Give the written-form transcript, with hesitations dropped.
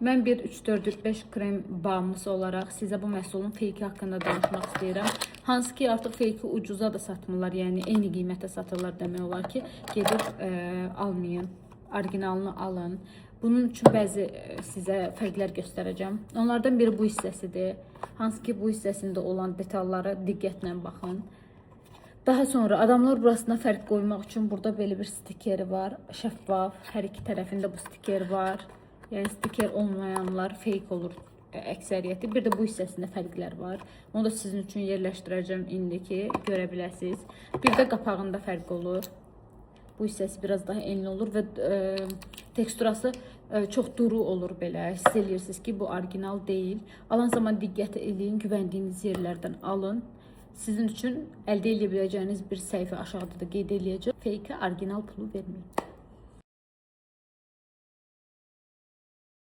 Mən bir 3-4-5 krem bağımlısı olaraq sizə bu məhsulun feyki haqqında danışmaq istəyirəm. Hansı ki, artıq feyki ucuza da satmırlar, yəni eyni qiymətə satırlar demək olar ki, gedib almayın, orijinalını alın. Bunun üçün bəzi sizə fərqlər göstərəcəm. Onlardan biri bu hissəsidir. Hansı ki, bu hissəsində olan detallara diqqətlə baxın. Daha sonra adamlar burasına fərq qoymaq üçün burada belə bir stikeri var, şəffaf, hər iki tərəfində bu stiker var. Yəni stiker olmayanlar fake olur əksəriyyəti. Bir də bu hissəsində fərqlər var. Onu da sizin üçün yerləşdirəcəm indi ki, görə biləsiniz. Bir də qapağında fərq olur. Bu hissəsi biraz daha enli olur və teksturası çox duru olur belə. Hiss edirsiniz ki, bu orijinal deyil. Alan zaman diqqət edin, güvəndiyiniz yerlərdən alın. Sizin üçün əldə edə biləcəyiniz bir səhifə aşağıda da qeyd edəcəm. Fake orijinal pulu verməyin.